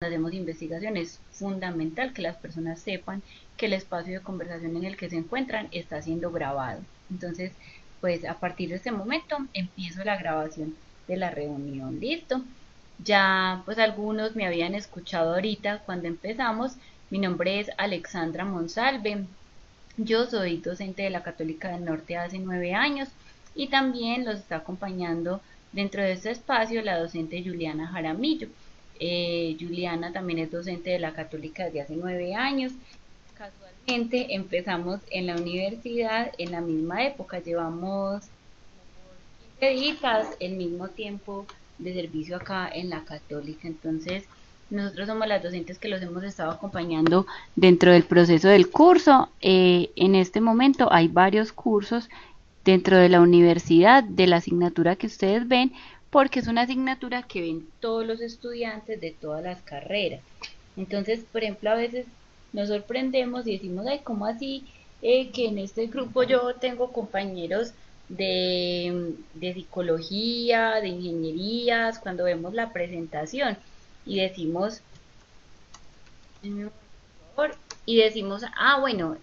hacemos investigación es fundamental que las personas sepan que el espacio de conversación en el que se encuentran está siendo grabado. Entonces, pues a partir de este momento empiezo la grabación de la reunión. Listo. Ya pues algunos me habían escuchado ahorita cuando empezamos. Mi nombre es Alexandra Monsalve. Yo soy docente de la Católica del Norte hace 9 años y también los está acompañando dentro de este espacio la docente Juliana Jaramillo. Juliana también es docente de la Católica desde hace 9 años. Casualmente empezamos en la universidad en la misma época, llevamos 15 días el mismo tiempo de servicio acá en la Católica. Entonces, nosotros somos las docentes que los hemos estado acompañando dentro del proceso del curso. En este momento hay varios cursos dentro de la universidad de la asignatura que ustedes ven, porque es una asignatura que ven todos los estudiantes de todas las carreras. Entonces, por ejemplo, a veces nos sorprendemos y decimos, ay, ¿cómo así que en este grupo yo tengo compañeros de psicología, de ingenierías, cuando vemos la presentación y decimos, y decimos, ah, bueno,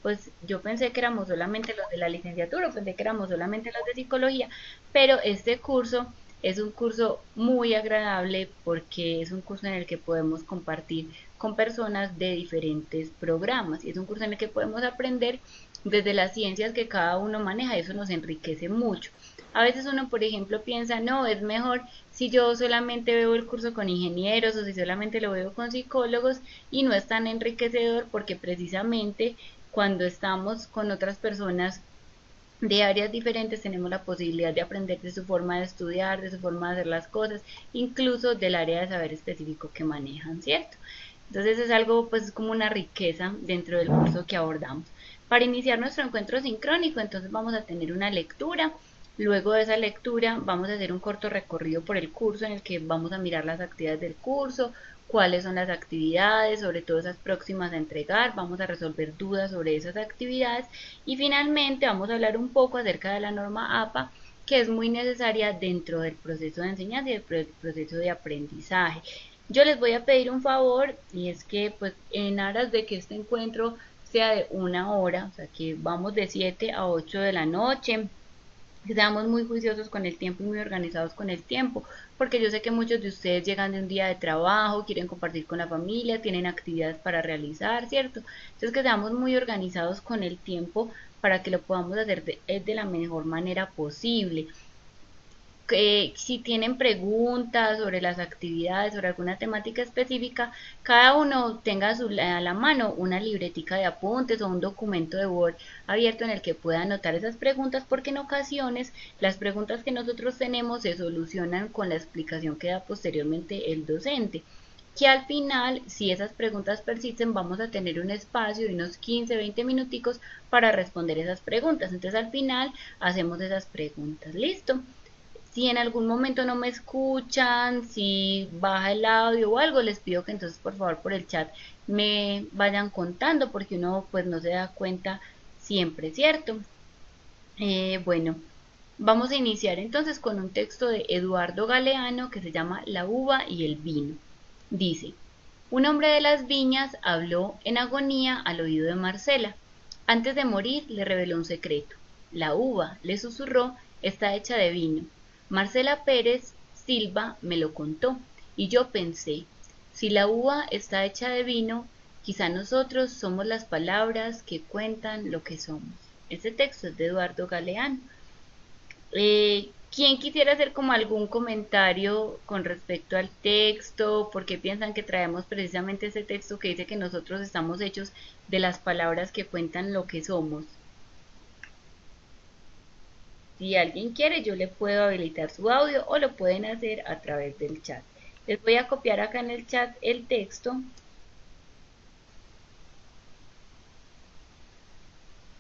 pues yo pensé que éramos solamente los de la licenciatura, pensé que éramos solamente los de psicología, pero este curso es un curso muy agradable porque es un curso en el que podemos compartir con personas de diferentes programas y es un curso en el que podemos aprender desde las ciencias que cada uno maneja y eso nos enriquece mucho. A veces uno, por ejemplo, piensa, no, es mejor si yo solamente veo el curso con ingenieros o si solamente lo veo con psicólogos y no es tan enriquecedor porque precisamente cuando estamos con otras personas de áreas diferentes tenemos la posibilidad de aprender de su forma de estudiar, de su forma de hacer las cosas, incluso del área de saber específico que manejan, ¿cierto? Entonces es algo pues como una riqueza dentro del curso que abordamos. Para iniciar nuestro encuentro sincrónico, entonces vamos a tener una lectura. Luego de esa lectura vamos a hacer un corto recorrido por el curso en el que vamos a mirar las actividades del curso, cuáles son las actividades, sobre todo esas próximas a entregar, vamos a resolver dudas sobre esas actividades y finalmente vamos a hablar un poco acerca de la norma APA que es muy necesaria dentro del proceso de enseñanza y del proceso de aprendizaje. Yo les voy a pedir un favor y es que pues en aras de que este encuentro sea de 1 hora, o sea que vamos de 7 a 8 de la noche, que seamos muy juiciosos con el tiempo y muy organizados con el tiempo, porque yo sé que muchos de ustedes llegan de un día de trabajo, quieren compartir con la familia, tienen actividades para realizar, ¿cierto? Entonces que seamos muy organizados con el tiempo para que lo podamos hacer de la mejor manera posible. Si tienen preguntas sobre las actividades, sobre alguna temática específica, cada uno tenga a la mano una libretica de apuntes o un documento de Word abierto en el que pueda anotar esas preguntas, porque en ocasiones las preguntas que nosotros tenemos se solucionan con la explicación que da posteriormente el docente. Que al final, si esas preguntas persisten, vamos a tener un espacio de unos 15, 20 minuticos para responder esas preguntas. Entonces al final hacemos esas preguntas. ¿Listo? Si en algún momento no me escuchan, si baja el audio o algo, les pido que entonces por favor por el chat me vayan contando porque uno pues no se da cuenta siempre, ¿cierto? Bueno, vamos a iniciar entonces con un texto de Eduardo Galeano que se llama La uva y el vino. Dice, un hombre de las viñas habló en agonía al oído de Marcela. Antes de morir le reveló un secreto. La uva, le susurró, está hecha de vino. Marcela Pérez Silva me lo contó y yo pensé, si la uva está hecha de vino, quizá nosotros somos las palabras que cuentan lo que somos. Este texto es de Eduardo Galeano. ¿Quién quisiera hacer como algún comentario con respecto al texto? ¿Por qué piensan que traemos precisamente ese texto que dice que nosotros estamos hechos de las palabras que cuentan lo que somos? Si alguien quiere, yo le puedo habilitar su audio o lo pueden hacer a través del chat. Les voy a copiar acá en el chat el texto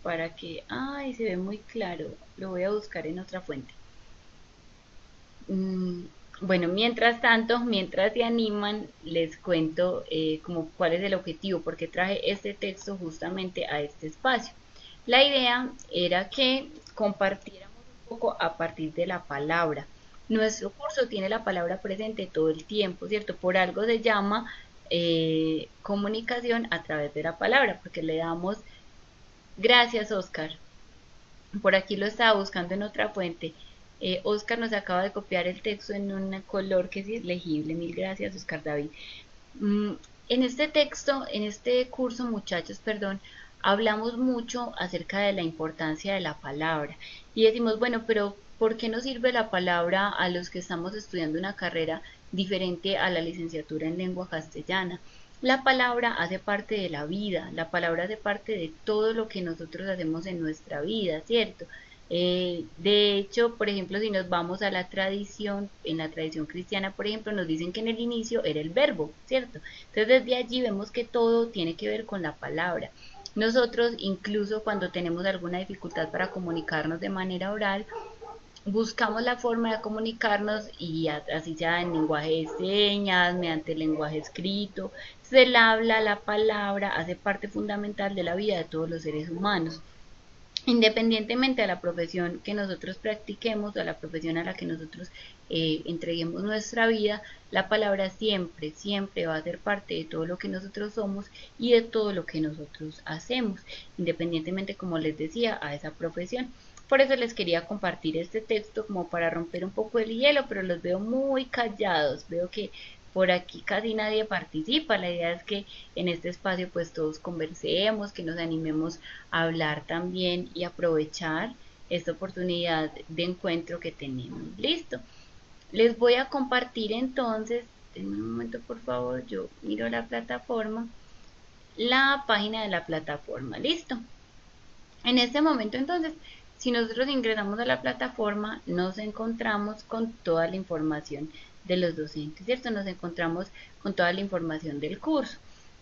para que, ay, se ve muy claro. Lo voy a buscar en otra fuente. Mm, bueno, mientras tanto, mientras se animan, les cuento como cuál es el objetivo, porque traje este texto justamente a este espacio. La idea era que compartiéramos un poco a partir de la palabra. nuestro curso tiene la palabra presente todo el tiempo, ¿cierto? Por algo se llama comunicación a través de la palabra, porque le damos, gracias Oscar, por aquí lo estaba buscando en otra fuente. Oscar nos acaba de copiar el texto en un color que es legible. Mil gracias, Oscar David. Mm, en este texto, en este curso, muchachos, perdón, hablamos mucho acerca de la importancia de la palabra. Y decimos, bueno, pero ¿por qué nos sirve la palabra a los que estamos estudiando una carrera diferente a la licenciatura en lengua castellana? La palabra hace parte de la vida, la palabra hace parte de todo lo que nosotros hacemos en nuestra vida, ¿cierto? De hecho, por ejemplo, si nos vamos a la tradición, en la tradición cristiana, por ejemplo, nos dicen que en el inicio era el verbo, ¿cierto? Entonces desde allí vemos que todo tiene que ver con la palabra. Nosotros, incluso cuando tenemos alguna dificultad para comunicarnos de manera oral, buscamos la forma de comunicarnos y así sea en lenguaje de señas, mediante el lenguaje escrito. El habla, la palabra, hace parte fundamental de la vida de todos los seres humanos. Independientemente de la profesión que nosotros practiquemos, a la profesión a la que nosotros entreguemos nuestra vida, la palabra siempre, siempre va a ser parte de todo lo que nosotros somos y de todo lo que nosotros hacemos, independientemente, como les decía, a esa profesión. Por eso les quería compartir este texto como para romper un poco el hielo, pero los veo muy callados, veo que por aquí casi nadie participa. La idea es que en este espacio pues todos conversemos, que nos animemos a hablar también y aprovechar esta oportunidad de encuentro que tenemos. Listo. Les voy a compartir entonces, en un momento por favor, yo miro la plataforma, la página de la plataforma. Listo. En este momento entonces, si nosotros ingresamos a la plataforma, nos encontramos con toda la información de los docentes, ¿cierto? Nos encontramos con toda la información del curso.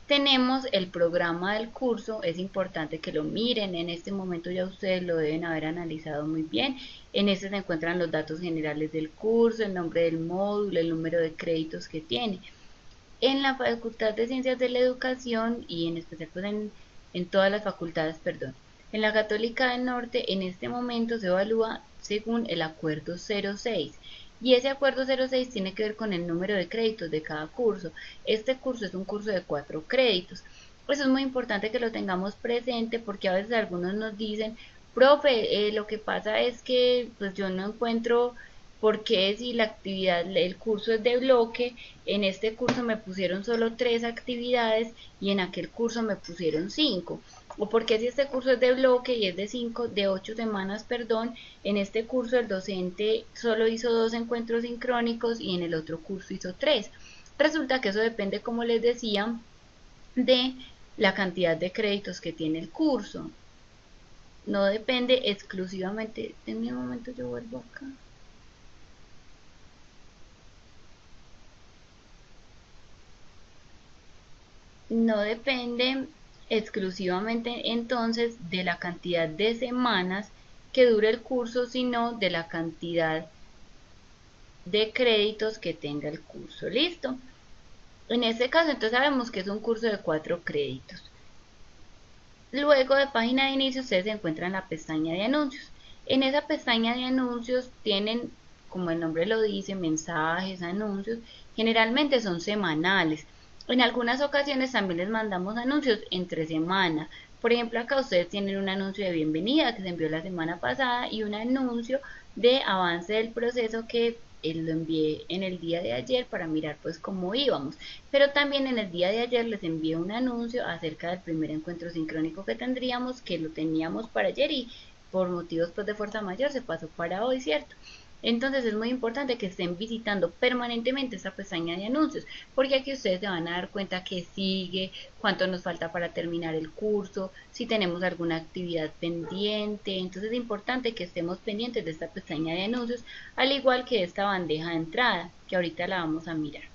Tenemos el programa del curso, es importante que lo miren, en este momento ya ustedes lo deben haber analizado muy bien. En este se encuentran los datos generales del curso, el nombre del módulo, el número de créditos que tiene. En la Facultad de Ciencias de la Educación y en especial pues en todas las facultades, perdón. En la Católica del Norte en este momento se evalúa según el acuerdo 06 y ese acuerdo 06 tiene que ver con el número de créditos de cada curso. Este curso es un curso de 4 créditos. Eso es muy importante que lo tengamos presente porque a veces algunos nos dicen, profe, lo que pasa es que pues yo no encuentro por qué si la actividad, el curso es de bloque, en este curso me pusieron solo 3 actividades y en aquel curso me pusieron 5. O porque si este curso es de bloque y es de 5, de 8 semanas, perdón, en este curso el docente solo hizo 2 encuentros sincrónicos y en el otro curso hizo 3. Resulta que eso depende, como les decía, de la cantidad de créditos que tiene el curso. No depende exclusivamente, en un momento yo vuelvo acá. No depende exclusivamente entonces de la cantidad de semanas que dure el curso, sino de la cantidad de créditos que tenga el curso. ¿Listo? En este caso entonces sabemos que es un curso de 4 créditos. Luego de página de inicio ustedes se encuentran en la pestaña de anuncios. En esa pestaña de anuncios tienen, como el nombre lo dice, mensajes, anuncios. Generalmente son semanales. En algunas ocasiones también les mandamos anuncios entre semana. Por ejemplo, acá ustedes tienen un anuncio de bienvenida que se envió la semana pasada y un anuncio de avance del proceso que lo envié en el día de ayer para mirar pues cómo íbamos. Pero también en el día de ayer les envié un anuncio acerca del primer encuentro sincrónico que tendríamos, que lo teníamos para ayer y por motivos pues de fuerza mayor se pasó para hoy, ¿cierto? Entonces es muy importante que estén visitando permanentemente esta pestaña de anuncios, porque aquí ustedes se van a dar cuenta que sigue, cuánto nos falta para terminar el curso, si tenemos alguna actividad pendiente. Entonces es importante que estemos pendientes de esta pestaña de anuncios, al igual que esta bandeja de entrada, que ahorita la vamos a mirar.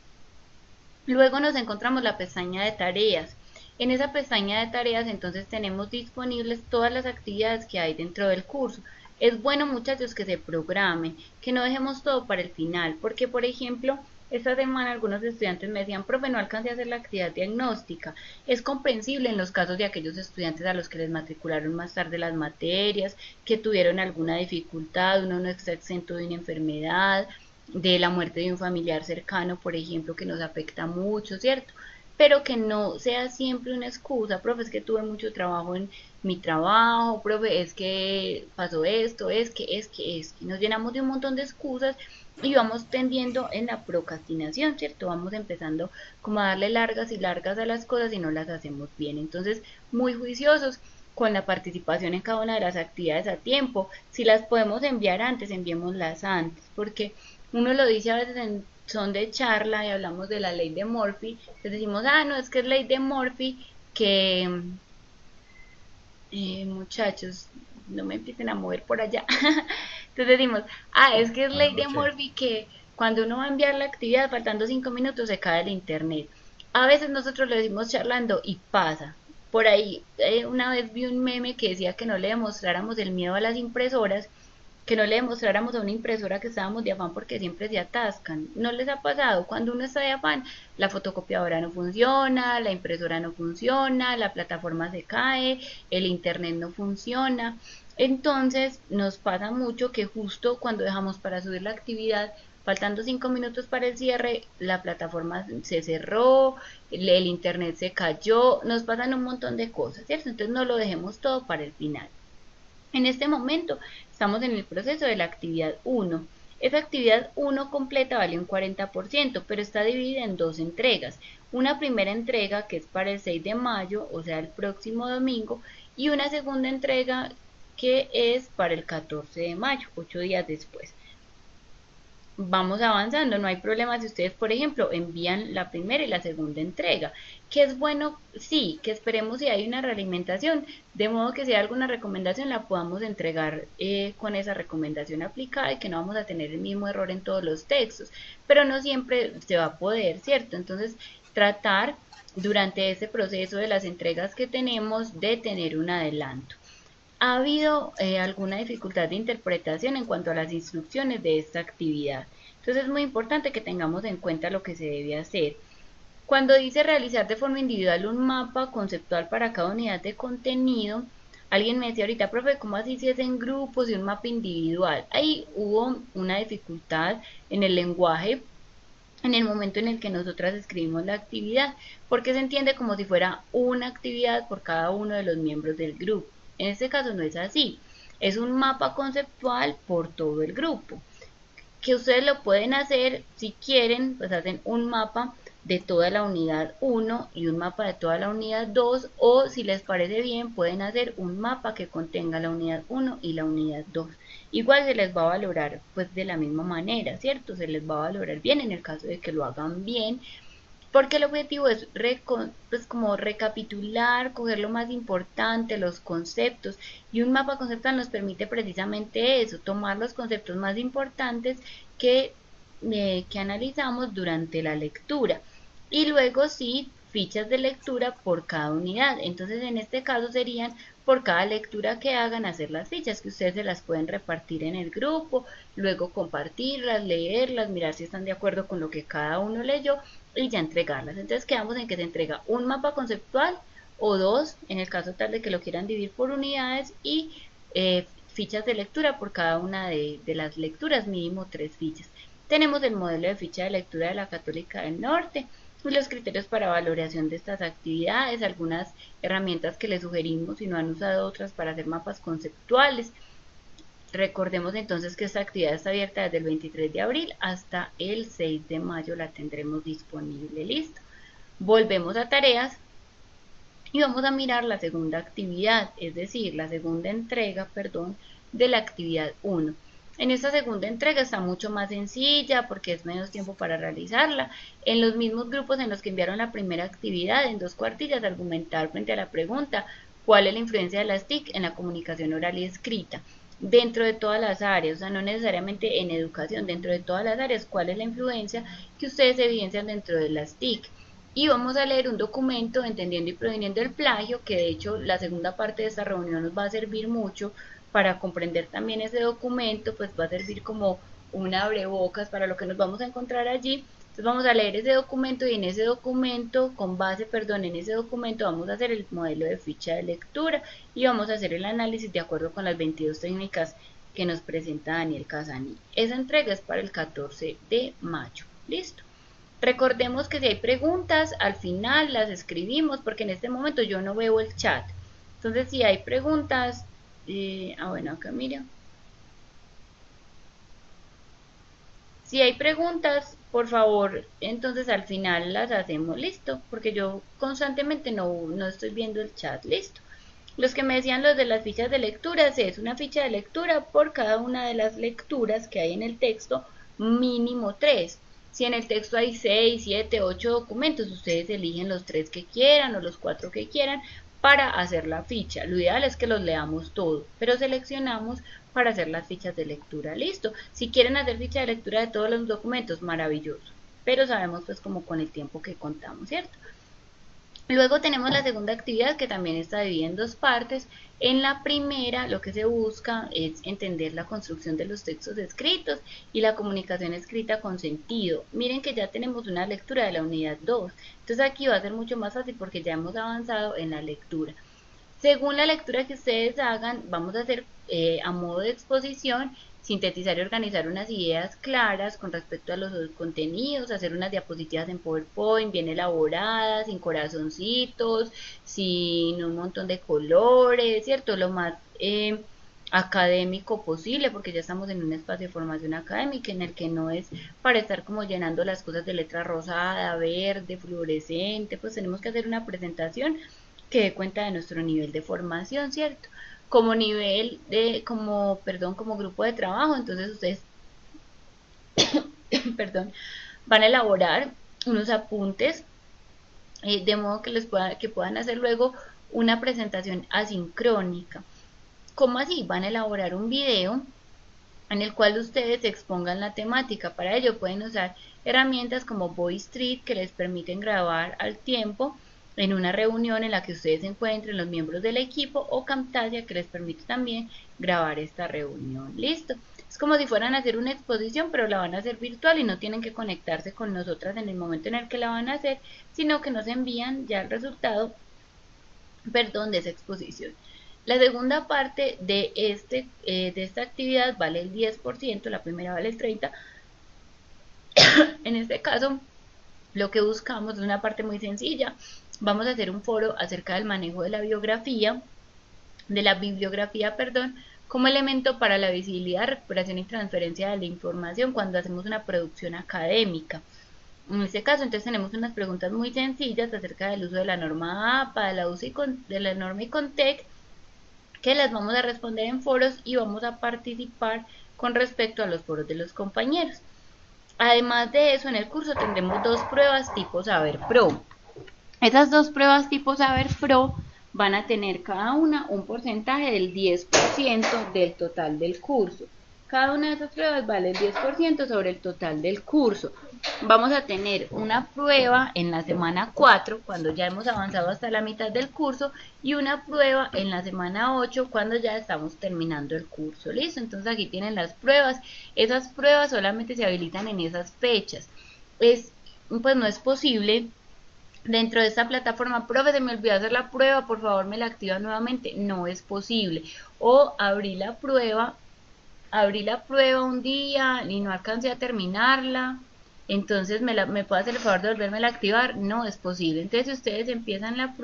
Luego nos encontramos la pestaña de tareas. En esa pestaña de tareas entonces tenemos disponibles todas las actividades que hay dentro del curso. Es bueno, muchachos, que se programen, que no dejemos todo para el final, porque por ejemplo, esta semana algunos estudiantes me decían, profe, no alcancé a hacer la actividad diagnóstica. Es comprensible en los casos de aquellos estudiantes a los que les matricularon más tarde las materias, que tuvieron alguna dificultad, uno no está exento de una enfermedad, de la muerte de un familiar cercano, por ejemplo, que nos afecta mucho, ¿cierto? Pero que no sea siempre una excusa, profe, es que tuve mucho trabajo en mi trabajo, profe, es que pasó esto, es que nos llenamos de un montón de excusas y vamos tendiendo en la procrastinación, ¿cierto? Vamos empezando como a darle largas y largas a las cosas y no las hacemos bien. Entonces, muy juiciosos con la participación en cada una de las actividades a tiempo. Si las podemos enviar antes, enviémoslas antes, porque uno lo dice a veces en son de charla y hablamos de la ley de Murphy, entonces decimos, ah, no, es que es ley de Murphy que, muchachos, no me empiecen a mover por allá. Entonces decimos, ah, es que es ley de Anoche. Murphy que cuando uno va a enviar la actividad, faltando 5 minutos, se cae el internet. A veces nosotros lo decimos charlando y pasa. Por ahí, una vez vi un meme que decía que no le demostráramos el miedo a las impresoras, que no le demostráramos a una impresora que estábamos de afán porque siempre se atascan. ¿No les ha pasado? Cuando uno está de afán, la fotocopiadora no funciona, la impresora no funciona, la plataforma se cae, el internet no funciona. Entonces nos pasa mucho que justo cuando dejamos para subir la actividad, faltando 5 minutos para el cierre, la plataforma se cerró, el internet se cayó, nos pasan un montón de cosas, ¿cierto? Entonces no lo dejemos todo para el final. En este momento estamos en el proceso de la actividad 1. Esa actividad 1 completa vale un 40%, pero está dividida en dos entregas. Una primera entrega que es para el 6 de mayo, o sea, el próximo domingo, y una segunda entrega que es para el 14 de mayo, 8 días después. Vamos avanzando, no hay problema si ustedes, por ejemplo, envían la primera y la segunda entrega. Que es bueno, sí, que esperemos si hay una realimentación, de modo que si hay alguna recomendación la podamos entregar con esa recomendación aplicada y que no vamos a tener el mismo error en todos los textos, pero no siempre se va a poder, ¿cierto? Entonces, tratar durante este proceso de las entregas que tenemos de tener un adelanto. ¿Ha habido alguna dificultad de interpretación en cuanto a las instrucciones de esta actividad? Entonces es muy importante que tengamos en cuenta lo que se debe hacer. Cuando dice realizar de forma individual un mapa conceptual para cada unidad de contenido, alguien me decía ahorita, profe, ¿cómo así si es en grupos y un mapa individual? Ahí hubo una dificultad en el lenguaje en el momento en el que nosotras escribimos la actividad, porque se entiende como si fuera una actividad por cada uno de los miembros del grupo. En este caso no es así, es un mapa conceptual por todo el grupo que ustedes lo pueden hacer si quieren, pues hacen un mapa de toda la unidad 1 y un mapa de toda la unidad 2 o si les parece bien pueden hacer un mapa que contenga la unidad 1 y la unidad 2. Igual se les va a valorar pues de la misma manera, ¿cierto? Se les va a valorar bien en el caso de que lo hagan bien porque el objetivo es pues como recapitular, coger lo más importante, los conceptos, y un mapa conceptual nos permite precisamente eso, tomar los conceptos más importantes que analizamos durante la lectura. Y luego sí, fichas de lectura por cada unidad. Entonces en este caso serían por cada lectura que hagan hacer las fichas, que ustedes se las pueden repartir en el grupo, luego compartirlas, leerlas, mirar si están de acuerdo con lo que cada uno leyó y ya entregarlas. Entonces quedamos en que se entrega un mapa conceptual o dos, en el caso tal de que lo quieran dividir por unidades y fichas de lectura por cada una de las lecturas, mínimo 3 fichas. Tenemos el modelo de ficha de lectura de la Católica del Norte y los criterios para valoración de estas actividades, algunas herramientas que les sugerimos si no han usado otras para hacer mapas conceptuales. Recordemos entonces que esta actividad está abierta desde el 23 de abril hasta el 6 de mayo la tendremos disponible. Listo. Volvemos a tareas y vamos a mirar la segunda actividad, es decir, la segunda entrega, perdón, de la actividad 1. En esta segunda entrega está mucho más sencilla porque es menos tiempo para realizarla. En los mismos grupos en los que enviaron la primera actividad, en 2 cuartillas, argumentar frente a la pregunta cuál es la influencia de las TIC en la comunicación oral y escrita dentro de todas las áreas, o sea, no necesariamente en educación, dentro de todas las áreas, cuál es la influencia que ustedes evidencian dentro de las TIC. Y vamos a leer un documento entendiendo y previniendo el plagio, que de hecho la segunda parte de esta reunión nos va a servir mucho para comprender también ese documento, pues va a servir como un abrebocas para lo que nos vamos a encontrar allí. Entonces vamos a leer ese documento y en ese documento, con base, perdón, en ese documento vamos a hacer el modelo de ficha de lectura y vamos a hacer el análisis de acuerdo con las 22 técnicas que nos presenta Daniel Casani. Esa entrega es para el 14 de mayo. Listo. Recordemos que si hay preguntas, al final las escribimos porque en este momento yo no veo el chat. Entonces, si hay preguntas, bueno, acá mira. Si hay preguntas, por favor, entonces al final las hacemos, listo, porque yo constantemente no estoy viendo el chat, listo. Los que me decían los de las fichas de lecturas es una ficha de lectura por cada una de las lecturas que hay en el texto, mínimo 3. Si en el texto hay 6, 7, 8 documentos, ustedes eligen los 3 que quieran o los 4 que quieran para hacer la ficha. Lo ideal es que los leamos todos, pero seleccionamos para hacer las fichas de lectura. Listo. Si quieren hacer ficha de lectura de todos los documentos, maravilloso. Pero sabemos pues como con el tiempo que contamos, ¿cierto? Luego tenemos la segunda actividad que también está dividida en dos partes. En la primera lo que se busca es entender la construcción de los textos escritos y la comunicación escrita con sentido. Miren que ya tenemos una lectura de la unidad 2. Entonces aquí va a ser mucho más fácil porque ya hemos avanzado en la lectura. Según la lectura que ustedes hagan, vamos a hacer a modo de exposición, sintetizar y organizar unas ideas claras con respecto a los contenidos, hacer unas diapositivas en PowerPoint bien elaboradas, sin corazoncitos, sin un montón de colores, ¿cierto? Lo más académico posible, porque ya estamos en un espacio de formación académica en el que no es para estar como llenando las cosas de letra rosada, verde, fluorescente, pues tenemos que hacer una presentación que dé cuenta de nuestro nivel de formación, ¿cierto? Como nivel de, como grupo de trabajo, entonces ustedes, perdón, van a elaborar unos apuntes de modo que puedan hacer luego una presentación asincrónica. ¿Cómo así? Van a elaborar un video en el cual ustedes expongan la temática. Para ello pueden usar herramientas como VoiceThread que les permiten grabar al tiempo en una reunión en la que ustedes se encuentren los miembros del equipo, o Camtasia que les permite también grabar esta reunión. Listo. Es como si fueran a hacer una exposición, pero la van a hacer virtual y no tienen que conectarse con nosotras en el momento en el que la van a hacer, sino que nos envían ya el resultado, perdón, de esa exposición. La segunda parte de esta actividad vale el 10%, la primera vale el 30%. En este caso, lo que buscamos es una parte muy sencilla. Vamos a hacer un foro acerca del manejo de la bibliografía, como elemento para la visibilidad, recuperación y transferencia de la información cuando hacemos una producción académica. En este caso, entonces tenemos unas preguntas muy sencillas acerca del uso de la norma APA, de la norma ICONTEC, que las vamos a responder en foros y vamos a participar con respecto a los foros de los compañeros. Además de eso, en el curso tendremos dos pruebas tipo Saber Pro. Esas dos pruebas tipo Saber Pro van a tener cada una un porcentaje del 10% del total del curso. Cada una de esas pruebas vale el 10% sobre el total del curso. Vamos a tener una prueba en la semana 4, cuando ya hemos avanzado hasta la mitad del curso, y una prueba en la semana 8, cuando ya estamos terminando el curso. ¿Listo? Entonces aquí tienen las pruebas. Esas pruebas solamente se habilitan en esas fechas. Pues no es posible dentro de esta plataforma, profe, se me olvidó hacer la prueba, por favor me la activa nuevamente. No es posible. O abrí la prueba un día y no alcancé a terminarla, entonces me puede hacer el favor de volverme a activar. No es posible. Entonces si ustedes empiezan la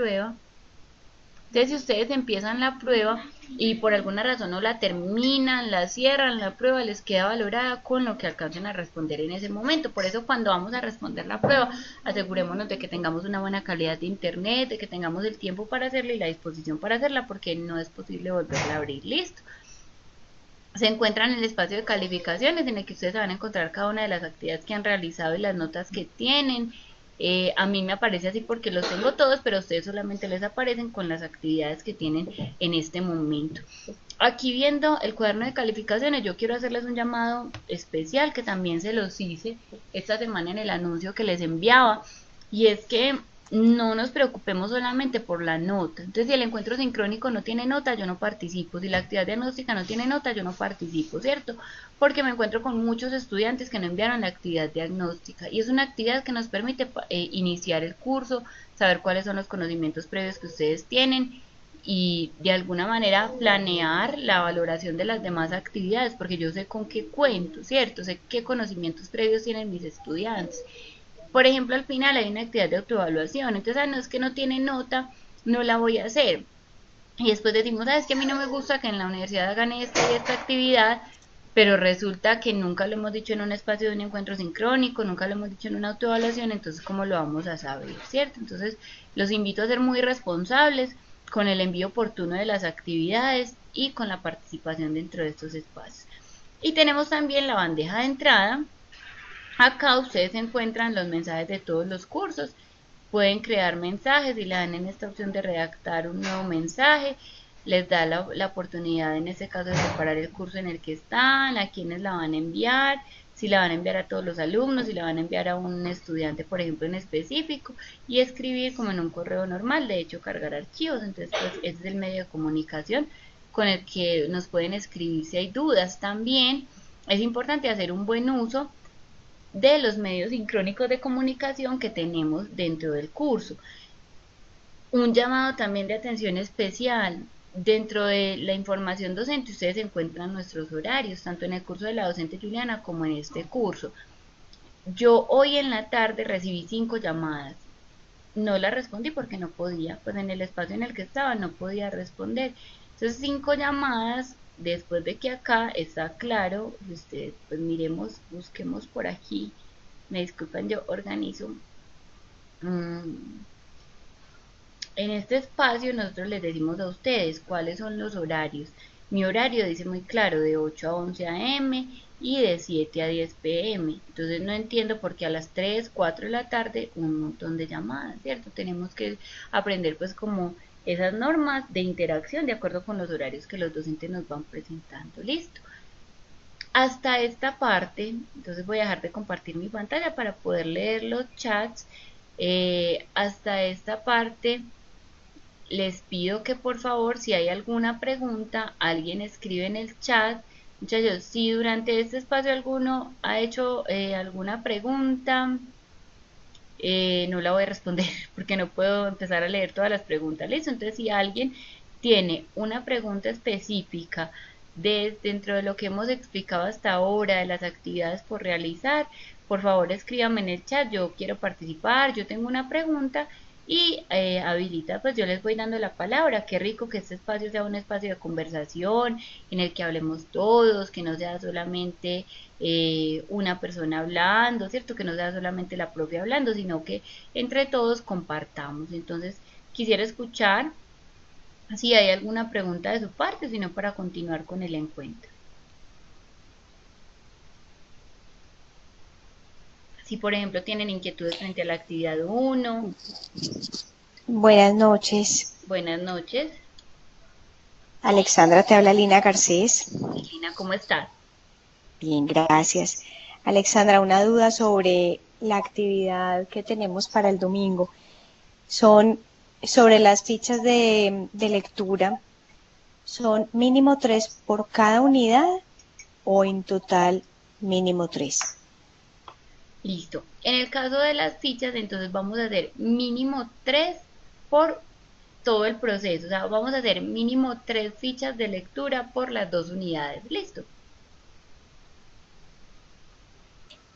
prueba, y por alguna razón no la terminan, la cierran, la prueba les queda valorada con lo que alcancen a responder en ese momento. Por eso cuando vamos a responder la prueba, asegurémonos de que tengamos una buena calidad de internet, de que tengamos el tiempo para hacerla y la disposición para hacerla, porque no es posible volverla a abrir. Listo. Se encuentran en el espacio de calificaciones en el que ustedes van a encontrar cada una de las actividades que han realizado y las notas que tienen. A mí me aparece así porque los tengo todos, pero a ustedes solamente les aparecen con las actividades que tienen en este momento. Aquí viendo el cuaderno de calificaciones, yo quiero hacerles un llamado especial que también se los hice esta semana en el anuncio que les enviaba, y es que no nos preocupemos solamente por la nota. Entonces, si el encuentro sincrónico no tiene nota, yo no participo. Si la actividad diagnóstica no tiene nota, yo no participo, ¿cierto? Porque me encuentro con muchos estudiantes que no enviaron la actividad diagnóstica. Y es una actividad que nos permite iniciar el curso, saber cuáles son los conocimientos previos que ustedes tienen y de alguna manera planear la valoración de las demás actividades, porque yo sé con qué cuento, ¿cierto? Sé qué conocimientos previos tienen mis estudiantes. Por ejemplo, al final hay una actividad de autoevaluación, entonces, no es que no tiene nota, no la voy a hacer. Y después decimos, es que a mí no me gusta que en la universidad hagan esta y esta actividad, pero resulta que nunca lo hemos dicho en un espacio de un encuentro sincrónico, nunca lo hemos dicho en una autoevaluación, entonces ¿cómo lo vamos a saber, cierto? Entonces los invito a ser muy responsables con el envío oportuno de las actividades y con la participación dentro de estos espacios. Y tenemos también la bandeja de entrada. Acá ustedes encuentran los mensajes de todos los cursos. Pueden crear mensajes y le dan en esta opción de redactar un nuevo mensaje. Les da la oportunidad en este caso de separar el curso en el que están, a quienes la van a enviar, si la van a enviar a todos los alumnos, si la van a enviar a un estudiante, por ejemplo, en específico, y escribir como en un correo normal, de hecho cargar archivos. Entonces, pues, este es el medio de comunicación con el que nos pueden escribir si hay dudas. También es importante hacer un buen uso de los medios sincrónicos de comunicación que tenemos dentro del curso. Un llamado también de atención especial. Dentro de la información docente ustedes encuentran nuestros horarios, tanto en el curso de la docente Juliana como en este curso. Yo hoy en la tarde recibí 5 llamadas. No las respondí porque no podía, pues en el espacio en el que estaba no podía responder. Entonces 5 llamadas, después de que acá está claro, ustedes pues miremos, busquemos por aquí, me disculpan, yo organizo. En este espacio nosotros les decimos a ustedes cuáles son los horarios. Mi horario dice muy claro, de 8 a 11 a.m. y de 7 a 10 p.m. Entonces no entiendo por qué a las 3, 4 de la tarde un montón de llamadas, ¿cierto? Tenemos que aprender pues como esas normas de interacción de acuerdo con los horarios que los docentes nos van presentando. Listo. Hasta esta parte, entonces voy a dejar de compartir mi pantalla para poder leer los chats. Hasta esta parte les pido que por favor, si hay alguna pregunta, alguien escribe en el chat. Muchachos, si durante este espacio alguno ha hecho alguna pregunta, no la voy a responder porque no puedo empezar a leer todas las preguntas. ¿Listo? Entonces, si alguien tiene una pregunta específica dentro de lo que hemos explicado hasta ahora, de las actividades por realizar, por favor escríbame en el chat, yo quiero participar, yo tengo una pregunta y habilita, pues yo les voy dando la palabra. Qué rico que este espacio sea un espacio de conversación en el que hablemos todos, que no sea solamente una persona hablando, ¿cierto? Que no sea solamente la propia hablando, sino que entre todos compartamos. Entonces, quisiera escuchar si hay alguna pregunta de su parte, sino para continuar con el encuentro. Si, por ejemplo, tienen inquietudes frente a la actividad 1. Buenas noches. Buenas noches. Alexandra, te habla Lina Garcés. Lina, ¿cómo estás? Bien, gracias. Alexandra, una duda sobre la actividad que tenemos para el domingo. Son sobre las fichas de lectura. ¿Son mínimo 3 por cada unidad o en total mínimo 3? Listo. En el caso de las fichas, entonces vamos a hacer mínimo 3 por todo el proceso. O sea, vamos a hacer mínimo 3 fichas de lectura por las 2 unidades. Listo.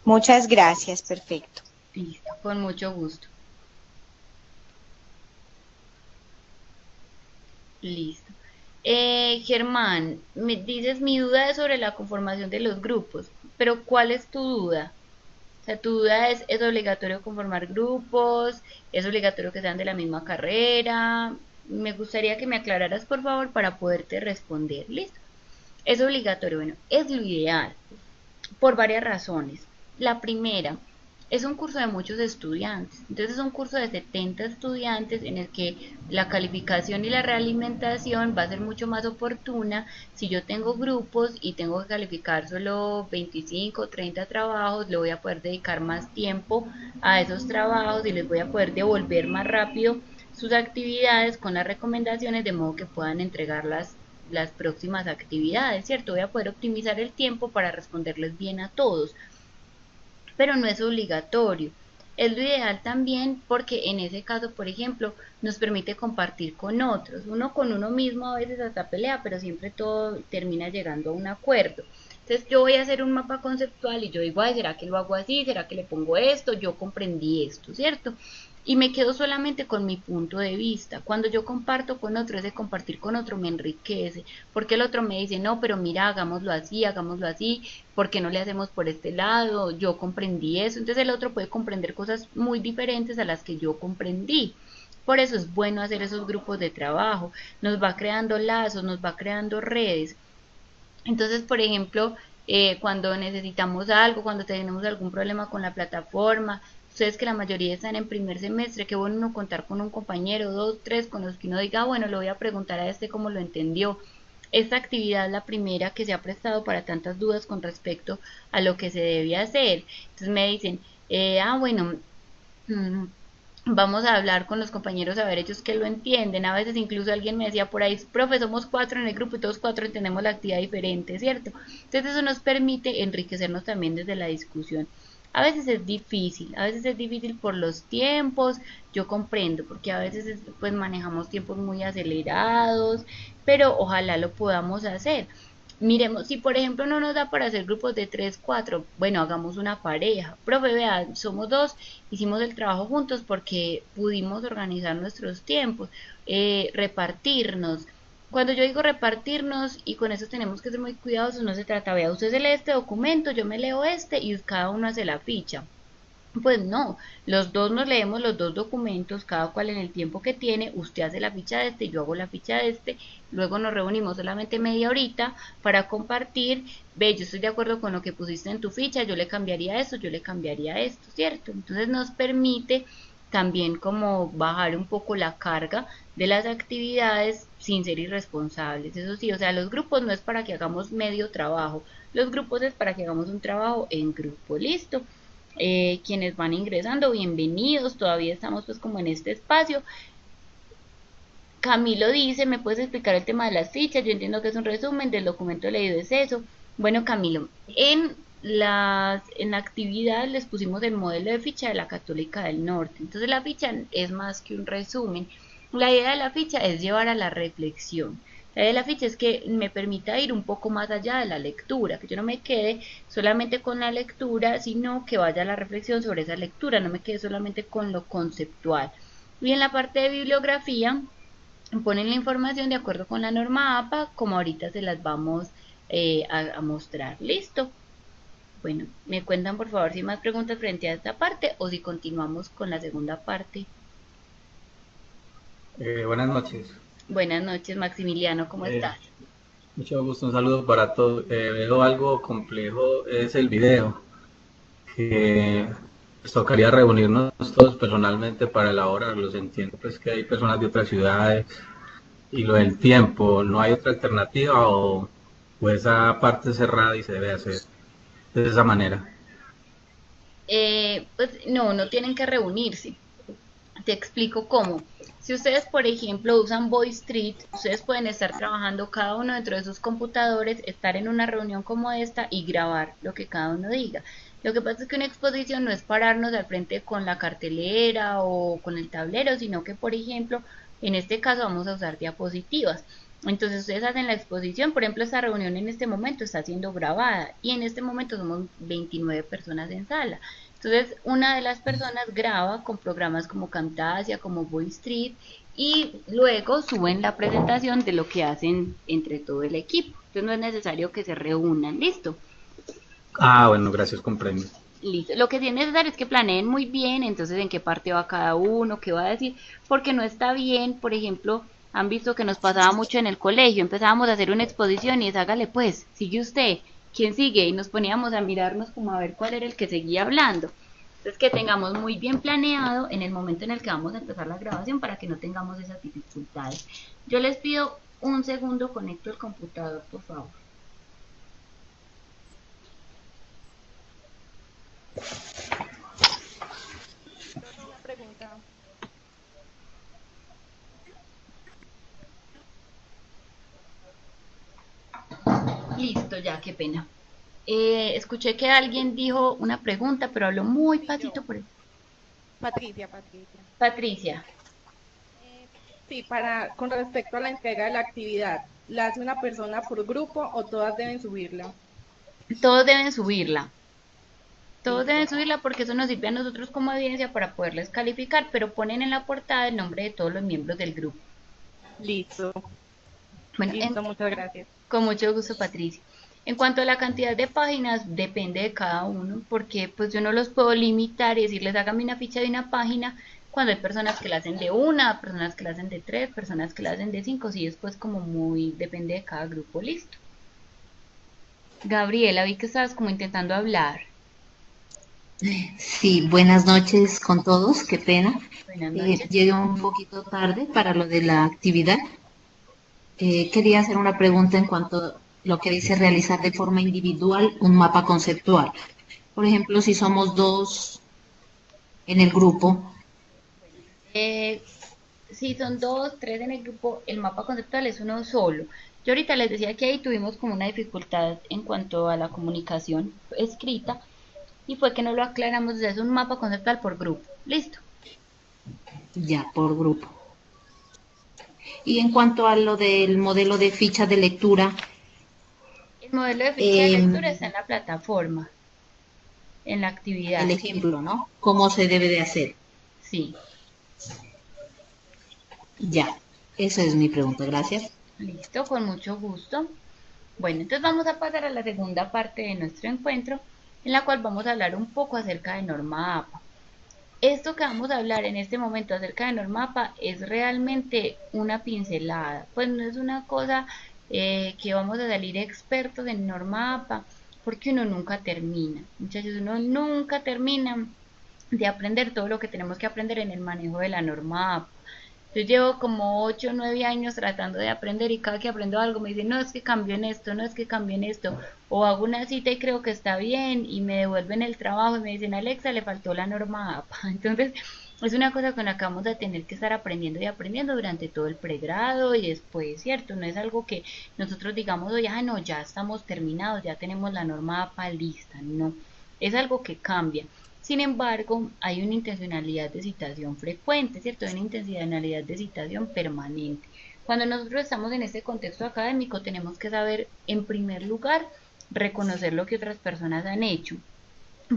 Muchas gracias, perfecto. Listo, con mucho gusto. Listo. Germán, me dices, mi duda es sobre la conformación de los grupos, pero ¿cuál es tu duda? O sea, tu duda ¿es obligatorio conformar grupos? ¿Es obligatorio que sean de la misma carrera? Me gustaría que me aclararas, por favor, para poderte responder. ¿Listo? Es obligatorio, bueno, es lo ideal, por varias razones. La primera, es un curso de muchos estudiantes, entonces es un curso de 70 estudiantes en el que la calificación y la realimentación va a ser mucho más oportuna. Si yo tengo grupos y tengo que calificar solo 25 o 30 trabajos, le voy a poder dedicar más tiempo a esos trabajos y les voy a poder devolver más rápido sus actividades con las recomendaciones de modo que puedan entregar las próximas actividades, ¿cierto? Voy a poder optimizar el tiempo para responderles bien a todos, pero no es obligatorio. Es lo ideal también porque en ese caso, por ejemplo, nos permite compartir con otros. Uno con uno mismo a veces hasta pelea, pero siempre todo termina llegando a un acuerdo. Entonces yo voy a hacer un mapa conceptual y yo digo, ay, ¿será que lo hago así? ¿Será que le pongo esto? Yo comprendí esto, ¿cierto? Y me quedo solamente con mi punto de vista. Cuando yo comparto con otro, ese compartir con otro me enriquece, porque el otro me dice, no, pero mira, hagámoslo así, ¿por qué no le hacemos por este lado? Yo comprendí eso, entonces el otro puede comprender cosas muy diferentes a las que yo comprendí. Por eso es bueno hacer esos grupos de trabajo, nos va creando lazos, nos va creando redes. Entonces, por ejemplo, cuando necesitamos algo, cuando tenemos algún problema con la plataforma, ustedes que la mayoría están en primer semestre, qué bueno uno contar con un compañero, dos, tres, con los que uno diga, bueno, le voy a preguntar a este cómo lo entendió. Esta actividad es la primera que se ha prestado para tantas dudas con respecto a lo que se debe hacer. Entonces me dicen, bueno, mm, vamos a hablar con los compañeros a ver ellos que lo entienden. A veces incluso alguien me decía por ahí, profe, somos cuatro en el grupo y todos cuatro entendemos la actividad diferente, ¿cierto? Entonces eso nos permite enriquecernos también desde la discusión. A veces es difícil por los tiempos, yo comprendo, porque a veces pues manejamos tiempos muy acelerados, pero ojalá lo podamos hacer. Miremos, si por ejemplo no nos da para hacer grupos de 3 4 bueno, hagamos una pareja. Profe, vea, somos dos, hicimos el trabajo juntos porque pudimos organizar nuestros tiempos, repartirnos. Cuando yo digo repartirnos, y con eso tenemos que ser muy cuidadosos, no se trata, vea, usted se lee este documento, yo me leo este y cada uno hace la ficha. Pues no, los dos nos leemos los dos documentos, cada cual en el tiempo que tiene, usted hace la ficha de este, yo hago la ficha de este, luego nos reunimos solamente media horita para compartir, ve, yo estoy de acuerdo con lo que pusiste en tu ficha, yo le cambiaría esto, yo le cambiaría esto, ¿cierto? Entonces nos permite también como bajar un poco la carga de las actividades sin ser irresponsables, eso sí, o sea, los grupos no es para que hagamos medio trabajo, los grupos es para que hagamos un trabajo en grupo, listo. Quienes van ingresando, bienvenidos, todavía estamos pues como en este espacio. Camilo dice, ¿me puedes explicar el tema de las fichas? Yo entiendo que es un resumen del documento leído, es eso. Bueno, Camilo, en la actividad les pusimos el modelo de ficha de la Católica del Norte. Entonces la ficha es más que un resumen. La idea de la ficha es llevar a la reflexión. La idea de la ficha es que me permita ir un poco más allá de la lectura, que yo no me quede solamente con la lectura, sino que vaya a la reflexión sobre esa lectura, no me quede solamente con lo conceptual. Y en la parte de bibliografía, ponen la información de acuerdo con la norma APA, como ahorita se las vamos a mostrar. Listo. Bueno, me cuentan por favor si hay más preguntas frente a esta parte o si continuamos con la segunda parte. Buenas noches. Buenas noches, Maximiliano, ¿cómo Eh, estás? Mucho gusto, un saludo para todos. Veo algo complejo, es el video, que pues, tocaría reunirnos todos personalmente para elaborarlos. Entiendo pues que hay personas de otras ciudades y lo del tiempo, ¿no hay otra alternativa o esa parte cerrada y se debe hacer de esa manera? Pues no, no tienen que reunirse. Te explico cómo. Si ustedes, por ejemplo, usan Voice Street, ustedes pueden estar trabajando cada uno dentro de sus computadores, estar en una reunión como esta y grabar lo que cada uno diga. Lo que pasa es que una exposición no es pararnos al frente con la cartelera o con el tablero, sino que, por ejemplo, en este caso vamos a usar diapositivas. Entonces ustedes hacen la exposición, por ejemplo, esta reunión en este momento está siendo grabada y en este momento somos 29 personas en sala. Entonces, una de las personas graba con programas como Camtasia, como Voice Street, y luego suben la presentación de lo que hacen entre todo el equipo. Entonces, no es necesario que se reúnan. Listo. Ah, bueno, gracias, comprendo. Listo. Lo que sí es necesario es que planeen muy bien, entonces en qué parte va cada uno, qué va a decir, porque no está bien, por ejemplo, han visto que nos pasaba mucho en el colegio, empezábamos a hacer una exposición y es hágale pues, sigue usted, ¿quién sigue? Y nos poníamos a mirarnos como a ver cuál era el que seguía hablando. Entonces que tengamos muy bien planeado en el momento en el que vamos a empezar la grabación para que no tengamos esas dificultades. Yo les pido un segundo, conecto el computador, por favor. Listo, ya, qué pena. Escuché que alguien dijo una pregunta, pero habló muy pasito por eso. Patricia, Patricia. Patricia. Sí, con respecto a la entrega de la actividad, ¿la hace una persona por grupo o todas deben subirla? Todos deben subirla. Todos deben Listo, subirla porque eso nos sirve a nosotros como evidencia para poderles calificar, pero ponen en la portada el nombre de todos los miembros del grupo. listo, Bueno, listo, muchas gracias. con mucho gusto, Patricia. En cuanto a la cantidad de páginas, depende de cada uno, porque pues yo no los puedo limitar y decirles hágame una ficha de una página cuando hay personas que la hacen de una, personas que la hacen de tres, personas que la hacen de cinco, sí, después como muy, depende de cada grupo, listo. Gabriela, vi que estabas como intentando hablar. Sí, buenas noches con todos, qué pena. Buenas noches. Llegué un poquito tarde para lo de la actividad. Quería hacer una pregunta en cuanto a lo que dice realizar de forma individual un mapa conceptual. Por ejemplo, si somos dos en el grupo, Eh, si son dos, tres en el grupo, el mapa conceptual es uno solo. Yo ahorita les decía que ahí tuvimos como una dificultad en cuanto a la comunicación escrita y fue que no lo aclaramos, o sea, es un mapa conceptual por grupo. Listo. ya por grupo. Y en cuanto a lo del modelo de ficha de lectura, El modelo de ficha de eh, lectura está en la plataforma, en la actividad. el ejemplo, ¿no? ¿Cómo se debe de hacer? Sí, Ya, esa es mi pregunta, gracias. listo, con mucho gusto. Bueno, entonces vamos a pasar a la segunda parte de nuestro encuentro, en la cual vamos a hablar un poco acerca de norma APA. Esto que vamos a hablar en este momento acerca de norma APA es realmente una pincelada, pues no es una cosa que vamos a salir expertos en norma APA, porque uno nunca termina, muchachos, uno nunca termina de aprender todo lo que tenemos que aprender en el manejo de la norma APA. Yo llevo como 8 o 9 años tratando de aprender y cada que aprendo algo me dicen, no, es que cambió en esto, no, es que cambió en esto. O hago una cita y creo que está bien y me devuelven el trabajo y me dicen, Alexa, le faltó la norma APA. Entonces, es una cosa con la que vamos a tener que estar aprendiendo y aprendiendo durante todo el pregrado y después, ¿cierto? No es algo que nosotros digamos, oye, ah, no, ya estamos terminados, ya tenemos la norma APA lista. No, es algo que cambia. Sin embargo, hay una intencionalidad de citación frecuente, ¿cierto? Hay una intencionalidad de citación permanente. Cuando nosotros estamos en este contexto académico, tenemos que saber, en primer lugar, reconocer lo que otras personas han hecho.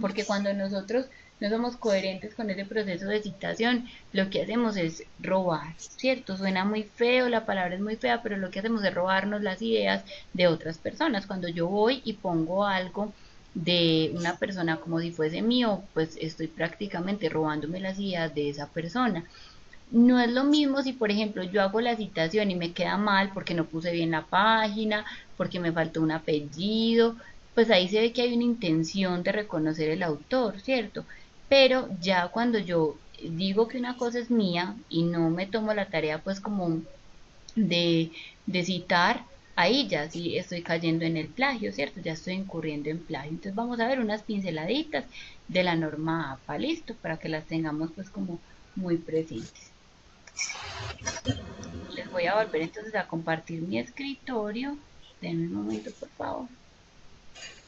Porque cuando nosotros no somos coherentes con ese proceso de citación, lo que hacemos es robar, ¿cierto? Suena muy feo, la palabra es muy fea, pero lo que hacemos es robarnos las ideas de otras personas. Cuando yo voy y pongo algo de una persona como si fuese mío, pues estoy prácticamente robándome las ideas de esa persona. No es lo mismo si, por ejemplo, yo hago la citación y me queda mal porque no puse bien la página, porque me faltó un apellido, pues ahí se ve que hay una intención de reconocer el autor, ¿cierto? Pero ya cuando yo digo que una cosa es mía y no me tomo la tarea pues como de, de citar, ahí ya sí estoy cayendo en el plagio, ¿cierto? Ya estoy incurriendo en plagio. Entonces vamos a ver unas pinceladitas de la norma APA, listo, para que las tengamos pues como muy presentes. Les voy a volver entonces a compartir mi escritorio. Denme un momento, por favor.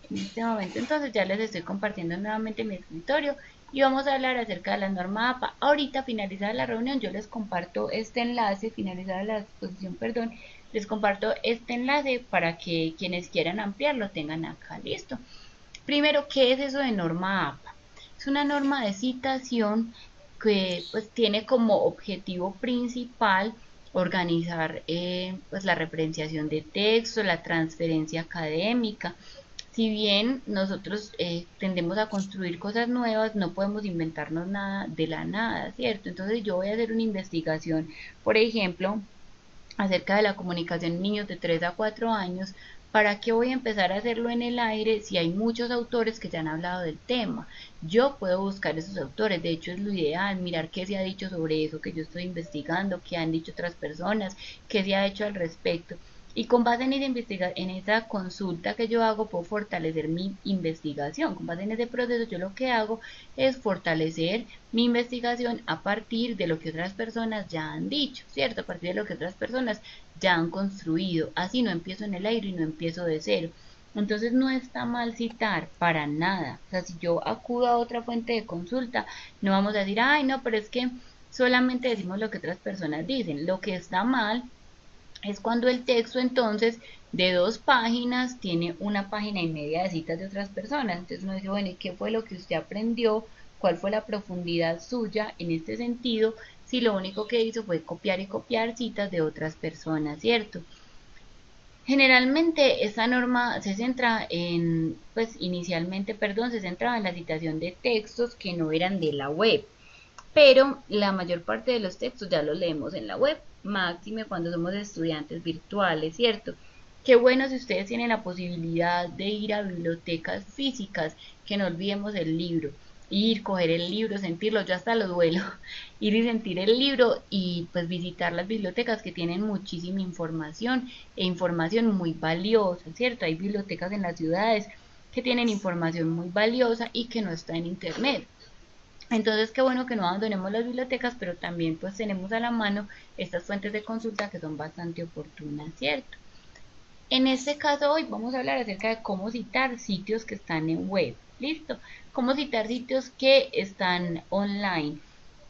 En este momento entonces ya les estoy compartiendo nuevamente mi escritorio y vamos a hablar acerca de la norma APA. Ahorita finalizada la reunión yo les comparto este enlace, finalizada la exposición, perdón, les comparto este enlace para que quienes quieran ampliarlo tengan acá, listo. Primero, ¿qué es eso de norma APA? Es una norma de citación que pues tiene como objetivo principal organizar pues la referenciación de texto, la transferencia académica. Si bien nosotros tendemos a construir cosas nuevas, no podemos inventarnos nada de la nada, ¿cierto? Entonces yo voy a hacer una investigación, por ejemplo, acerca de la comunicación en niños de 3 a 4 años. ¿Para qué voy a empezar a hacerlo en el aire si hay muchos autores que ya han hablado del tema? Yo puedo buscar esos autores, de hecho es lo ideal, mirar qué se ha dicho sobre eso que yo estoy investigando, qué han dicho otras personas, qué se ha hecho al respecto. Y con base en en esa consulta que yo hago, puedo fortalecer mi investigación. Con base en ese proceso, yo lo que hago es fortalecer mi investigación a partir de lo que otras personas ya han dicho, ¿cierto? A partir de lo que otras personas ya han construido. Así no empiezo en el aire y no empiezo de cero. Entonces no está mal citar para nada. O sea, si yo acudo a otra fuente de consulta, no vamos a decir, ay, no, pero es que solamente decimos lo que otras personas dicen. Lo que está mal es cuando el texto entonces de 2 páginas tiene 1 página y media de citas de otras personas. Entonces uno dice, bueno, ¿y qué fue lo que usted aprendió? ¿Cuál fue la profundidad suya en este sentido? Si lo único que hizo fue copiar y copiar citas de otras personas, ¿cierto? Generalmente esta norma se centra en, pues inicialmente, perdón, se centraba en la citación de textos que no eran de la web, pero la mayor parte de los textos ya los leemos en la web, máxime cuando somos estudiantes virtuales, ¿cierto? Qué bueno si ustedes tienen la posibilidad de ir a bibliotecas físicas, que no olvidemos el libro, ir, coger el libro, sentirlo, yo hasta lo duelo, ir y sentir el libro y pues visitar las bibliotecas que tienen muchísima información e información muy valiosa, ¿cierto? Hay bibliotecas en las ciudades que tienen información muy valiosa y que no está en internet. Entonces, qué bueno que no abandonemos las bibliotecas, pero también pues tenemos a la mano estas fuentes de consulta que son bastante oportunas, ¿cierto? En este caso hoy vamos a hablar acerca de cómo citar sitios que están en web, ¿listo? Cómo citar sitios que están online,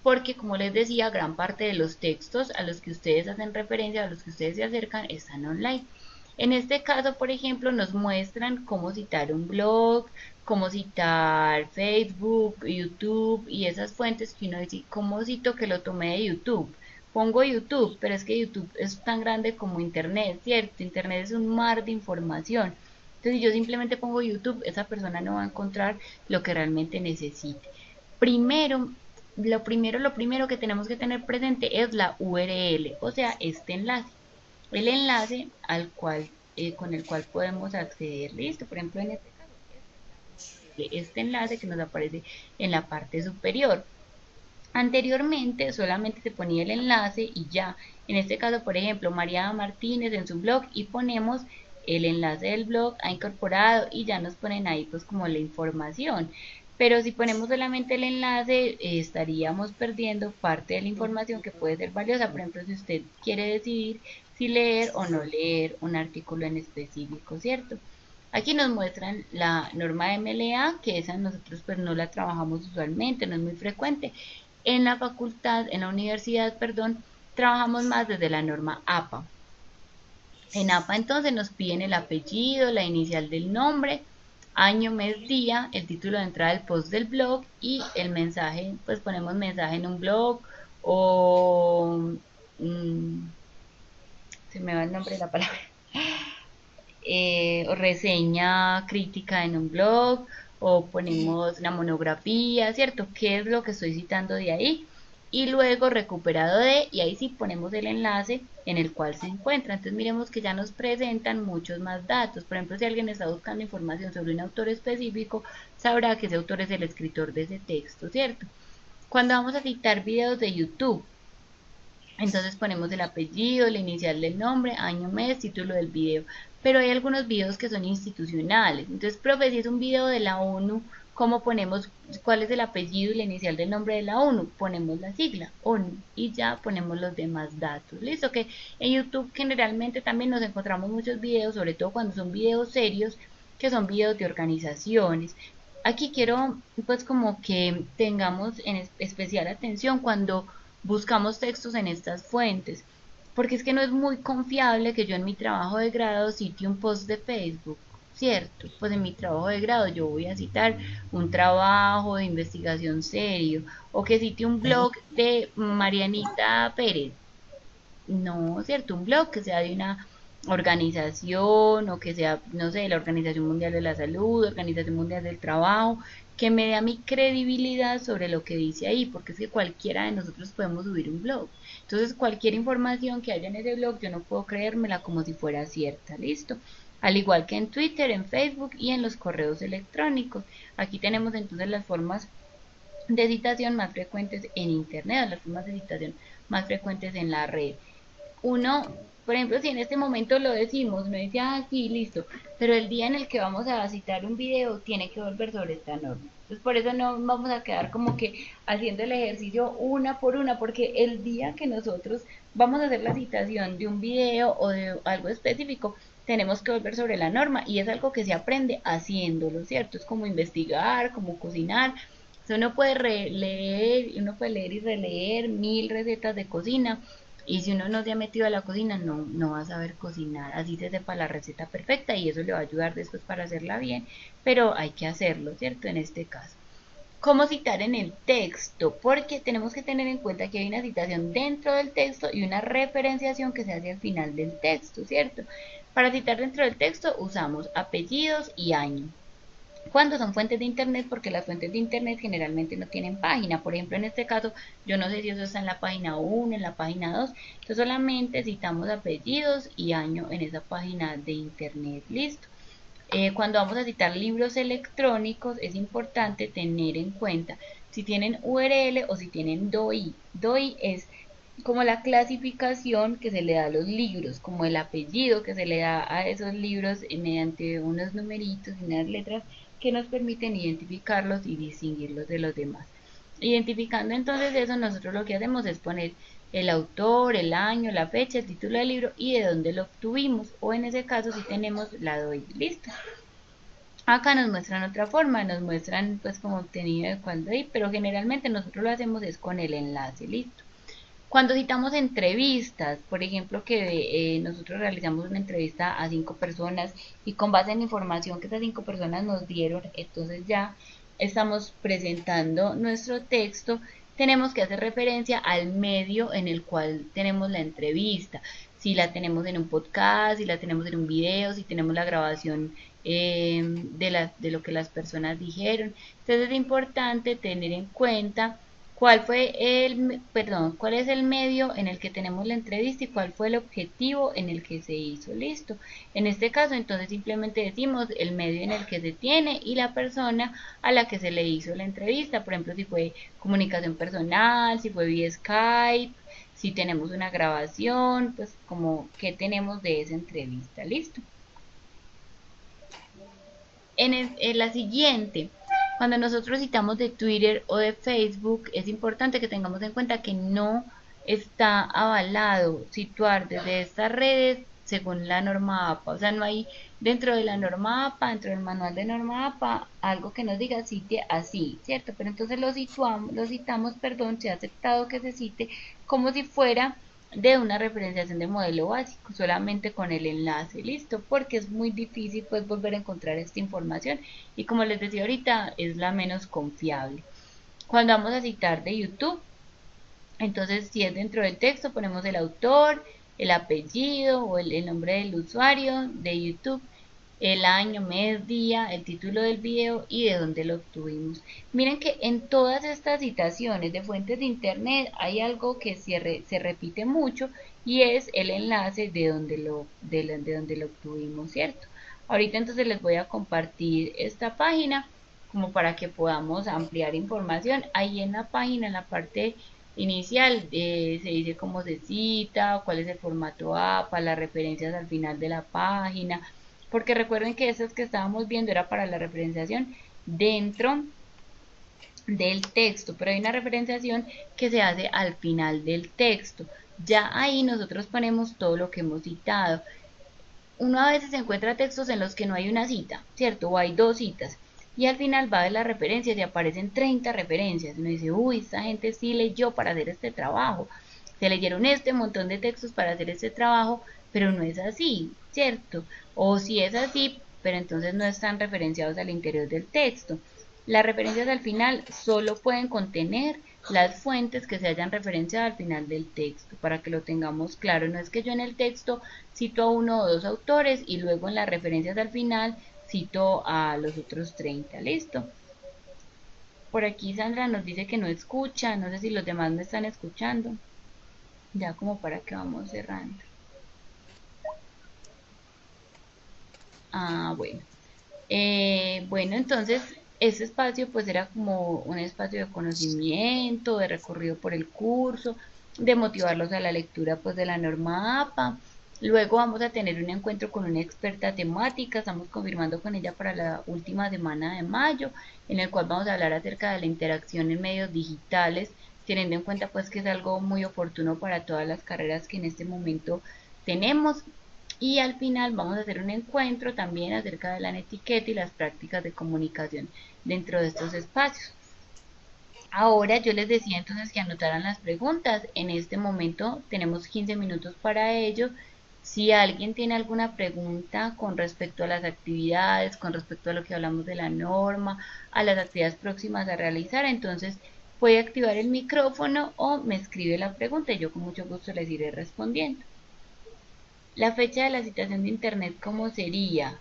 porque como les decía, gran parte de los textos a los que ustedes hacen referencia, a los que ustedes se acercan, están online. En este caso, por ejemplo, nos muestran cómo citar un blog, cómo citar Facebook, YouTube y esas fuentes que uno dice, ¿cómo cito que lo tomé de YouTube? Pongo YouTube, pero es que YouTube es tan grande como Internet, ¿cierto? Internet es un mar de información. Entonces, si yo simplemente pongo YouTube, esa persona no va a encontrar lo que realmente necesite. Primero, lo primero que tenemos que tener presente es la URL, o sea, este enlace. El enlace al cual, con el cual podemos acceder. Listo, por ejemplo, en este enlace que nos aparece en la parte superior. Anteriormente solamente se ponía el enlace y ya. En este caso, por ejemplo, María Martínez en su blog y ponemos el enlace del blog ha incorporado y ya nos ponen ahí pues como la información. Pero si ponemos solamente el enlace, estaríamos perdiendo parte de la información que puede ser valiosa. Por ejemplo, si usted quiere decidir si leer o no leer un artículo en específico, ¿cierto? Aquí nos muestran la norma MLA, que esa nosotros pues no la trabajamos usualmente, no es muy frecuente. En la facultad, en la universidad, perdón, trabajamos más desde la norma APA. En APA entonces nos piden el apellido, la inicial del nombre, año, mes, día, el título de entrada del post del blog y el mensaje, pues ponemos mensaje en un blog o se me va el nombre de la palabra, o reseña crítica en un blog, o ponemos la monografía, ¿cierto? ¿Qué es lo que estoy citando de ahí? Y luego recuperado de, y ahí sí ponemos el enlace en el cual se encuentra. Entonces miremos que ya nos presentan muchos más datos. Por ejemplo, si alguien está buscando información sobre un autor específico, sabrá que ese autor es el escritor de ese texto, ¿cierto? Cuando vamos a citar videos de YouTube, entonces ponemos el apellido, la inicial del nombre, año, mes, título del video. Pero hay algunos videos que son institucionales. Entonces, profe, si es un video de la ONU, ¿cómo ponemos cuál es el apellido y la inicial del nombre de la ONU? Ponemos la sigla ONU y ya ponemos los demás datos. Listo, que en YouTube generalmente también nos encontramos muchos videos, sobre todo cuando son videos serios, que son videos de organizaciones. Aquí quiero pues como que tengamos en especial atención cuando buscamos textos en estas fuentes, porque es que no es muy confiable que yo en mi trabajo de grado cite un post de Facebook, ¿cierto? Pues en mi trabajo de grado yo voy a citar un trabajo de investigación serio, o que cite un blog de Marianita Pérez, no, ¿cierto? Un blog que sea de una organización o que sea, no sé, la Organización Mundial de la Salud, Organización Mundial del Trabajo, que me dé a mi credibilidad sobre lo que dice ahí, porque es que cualquiera de nosotros podemos subir un blog. Entonces, cualquier información que haya en ese blog, yo no puedo creérmela como si fuera cierta, ¿listo? Al igual que en Twitter, en Facebook y en los correos electrónicos. Aquí tenemos entonces las formas de citación más frecuentes en Internet, las formas de citación más frecuentes en la red. Uno, por ejemplo, si en este momento lo decimos, no dice, ah, sí, listo, pero el día en el que vamos a citar un video tiene que volver sobre esta norma. Entonces, por eso no vamos a quedar como que haciendo el ejercicio una por una, porque el día que nosotros vamos a hacer la citación de un video o de algo específico, tenemos que volver sobre la norma y es algo que se aprende haciéndolo, ¿cierto? Es como investigar, como cocinar. O sea, uno puede leer y releer 1000 recetas de cocina y si uno no se ha metido a la cocina no va a saber cocinar, así se sepa la receta perfecta y eso le va a ayudar después para hacerla bien, pero hay que hacerlo, ¿cierto? En este caso. ¿Cómo citar en el texto? Porque tenemos que tener en cuenta que hay una citación dentro del texto y una referenciación que se hace al final del texto, ¿cierto? Para citar dentro del texto usamos apellidos y año. Cuando son fuentes de internet, porque las fuentes de internet generalmente no tienen página. Por ejemplo, en este caso, yo no sé si eso está en la página 1, en la página 2. Entonces solamente citamos apellidos y año en esa página de internet. Listo. Cuando vamos a citar libros electrónicos es importante tener en cuenta si tienen URL o si tienen DOI. DOI es como la clasificación que se le da a los libros, como el apellido que se le da a esos libros mediante unos numeritos y unas letras que nos permiten identificarlos y distinguirlos de los demás. Identificando entonces eso, nosotros lo que hacemos es poner el autor, el año, la fecha, el título del libro y de dónde lo obtuvimos, o en ese caso si tenemos la DOI. Listo. Acá nos muestran otra forma, nos muestran pues como obtenido de cuál DOI, pero generalmente nosotros lo hacemos es con el enlace. Listo. Cuando citamos entrevistas, por ejemplo, que nosotros realizamos una entrevista a 5 personas y con base en la información que esas 5 personas nos dieron, entonces ya estamos presentando nuestro texto, tenemos que hacer referencia al medio en el cual tenemos la entrevista. Si la tenemos en un podcast, si la tenemos en un video, si tenemos la grabación de lo que las personas dijeron. Entonces es importante tener en cuenta cuál es el medio en el que tenemos la entrevista y cuál fue el objetivo en el que se hizo. Listo. En este caso, entonces simplemente decimos el medio en el que se tiene y la persona a la que se le hizo la entrevista. Por ejemplo, si fue comunicación personal, si fue vía Skype, si tenemos una grabación, pues como qué tenemos de esa entrevista. Listo. En la siguiente, cuando nosotros citamos de Twitter o de Facebook, es importante que tengamos en cuenta que no está avalado situar desde estas redes según la norma APA. O sea, no hay dentro de la norma APA, dentro del manual de norma APA, algo que nos diga cite así, ¿cierto? Pero entonces lo citamos, se ha aceptado que se cite como si fuera de una referenciación de modelo básico, solamente con el enlace, listo, porque es muy difícil pues volver a encontrar esta información y como les decía ahorita es la menos confiable. Cuando vamos a citar de YouTube, entonces si es dentro del texto ponemos el autor, el apellido o el nombre del usuario de YouTube, el año, mes, día, el título del video y de dónde lo obtuvimos. Miren que en todas estas citaciones de fuentes de internet hay algo que se repite mucho y es el enlace de donde lo obtuvimos, ¿cierto? Ahorita entonces les voy a compartir esta página como para que podamos ampliar información. Ahí en la página, en la parte inicial, se dice cómo se cita, cuál es el formato APA, las referencias al final de la página, porque recuerden que esas que estábamos viendo era para la referenciación dentro del texto, pero hay una referenciación que se hace al final del texto. Ya ahí nosotros ponemos todo lo que hemos citado. Uno a veces encuentra textos en los que no hay una cita, ¿cierto? O hay 2 citas. Y al final va de las referencias y aparecen 30 referencias. Uno dice, uy, esta gente sí leyó para hacer este trabajo. Se leyeron este montón de textos para hacer este trabajo, pero no es así, ¿cierto? O si es así, pero entonces no están referenciados al interior del texto. Las referencias al final solo pueden contener las fuentes que se hayan referenciado al final del texto, para que lo tengamos claro. No es que yo en el texto cito a 1 o 2 autores y luego en las referencias al final cito a los otros 30. Listo. Por aquí Sandra nos dice que no escucha, no sé si los demás me están escuchando. Ya como para que vamos cerrando. Bueno. Bueno, entonces ese espacio pues era como un espacio de conocimiento, de recorrido por el curso, de motivarlos a la lectura pues de la norma APA. Luego vamos a tener un encuentro con una experta temática, estamos confirmando con ella para la última semana de mayo, en el cual vamos a hablar acerca de la interacción en medios digitales, teniendo en cuenta pues que es algo muy oportuno para todas las carreras que en este momento tenemos. y al final vamos a hacer un encuentro también acerca de la netiqueta y las prácticas de comunicación dentro de estos espacios. Ahora yo les decía entonces que anotaran las preguntas. En este momento tenemos 15 minutos para ello. Si alguien tiene alguna pregunta con respecto a las actividades, con respecto a lo que hablamos de la norma, a las actividades próximas a realizar, entonces puede activar el micrófono o me escribe la pregunta y yo con mucho gusto les iré respondiendo. La fecha de la citación de internet, ¿cómo sería?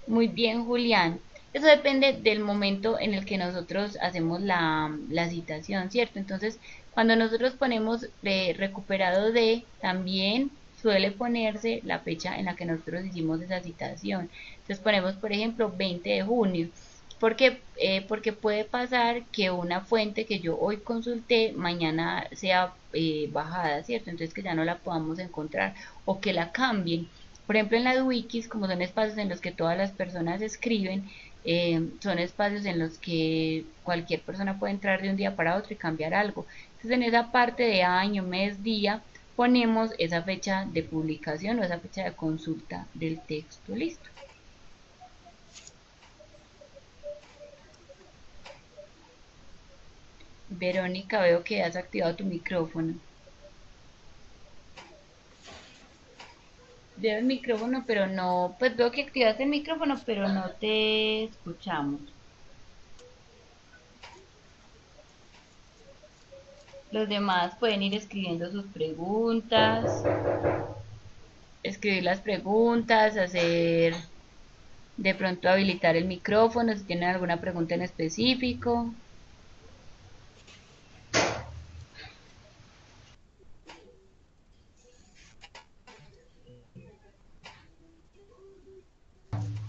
Muy bien, Julián. Eso depende del momento en el que nosotros hacemos la citación, ¿cierto? Entonces, cuando nosotros ponemos recuperado de, también suele ponerse la fecha en la que nosotros hicimos esa citación. Entonces ponemos, por ejemplo, 20 de junio. Porque puede pasar que una fuente que yo hoy consulté mañana sea bajada, ¿cierto? Entonces que ya no la podamos encontrar o que la cambien. Por ejemplo, en las wikis, como son espacios en los que todas las personas escriben, son espacios en los que cualquier persona puede entrar de un día para otro y cambiar algo. Entonces, en esa parte de año, mes, día, ponemos esa fecha de publicación o esa fecha de consulta del texto. Listo. Verónica, veo que has activado tu micrófono. Veo el micrófono, pero no, pues veo que activaste el micrófono, pero no te escuchamos. Los demás pueden ir escribiendo sus preguntas, escribir las preguntas, hacer de pronto habilitar el micrófono si tienen alguna pregunta en específico.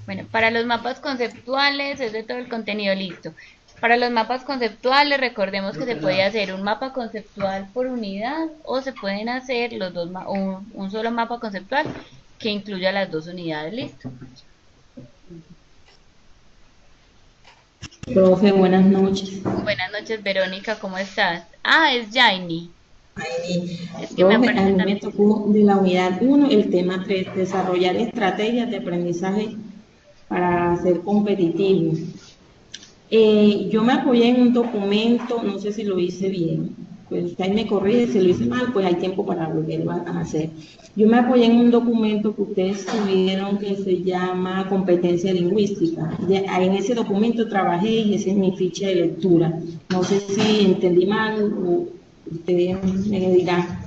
Bueno, para los mapas conceptuales es de todo el contenido listo. Para los mapas conceptuales recordemos que se puede hacer un mapa conceptual por unidad o se pueden hacer los dos un solo mapa conceptual que incluya las dos unidades. Listo. Profe, buenas noches. Buenas noches, Verónica, ¿cómo estás? Ah, es Jaini. Es que me Profe, a aparece mí me también. tocó de la unidad 1 el tema 3, desarrollar estrategias de aprendizaje para ser competitivo. Yo me apoyé en un documento, no sé si lo hice bien, pues ahí me corrige, si lo hice mal, pues hay tiempo para volverlo a hacer. Yo me apoyé en un documento que ustedes tuvieron que se llama competencia lingüística. Ahí en ese documento trabajé y esa es mi ficha de lectura. No sé si entendí mal o ustedes me dirán.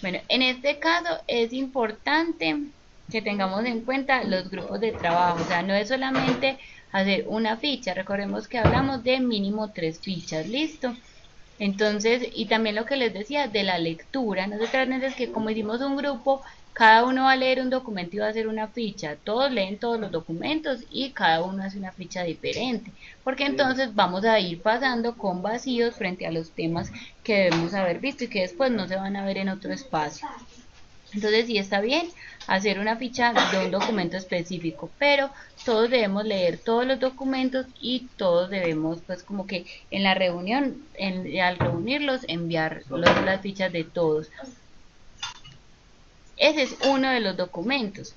Bueno, en este caso es importante que tengamos en cuenta los grupos de trabajo, o sea, no es solamente hacer una ficha, recordemos que hablamos de mínimo 3 fichas, listo. Entonces, y también lo que les decía de la lectura, no se trata de que como hicimos un grupo, cada uno va a leer un documento y va a hacer una ficha, todos leen todos los documentos y cada uno hace una ficha diferente, porque entonces vamos a ir pasando con vacíos frente a los temas que debemos haber visto y que después no se van a ver en otro espacio. Entonces sí está bien hacer una ficha de un documento específico, pero todos debemos leer todos los documentos y todos debemos pues como que en la reunión, al reunirlos, enviar las fichas de todos. Ese es uno de los documentos,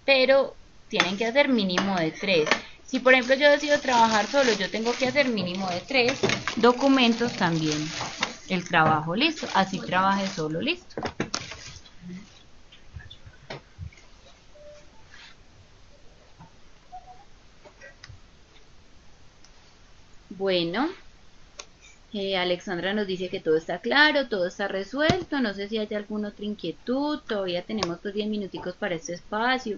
pero tienen que hacer mínimo de 3. Si por ejemplo yo decido trabajar solo, yo tengo que hacer mínimo de 3 documentos también. El trabajo, listo, así trabaje solo, listo. Bueno, Alexandra nos dice que todo está claro, todo está resuelto, no sé si hay alguna otra inquietud, todavía tenemos pues 10 minuticos para este espacio.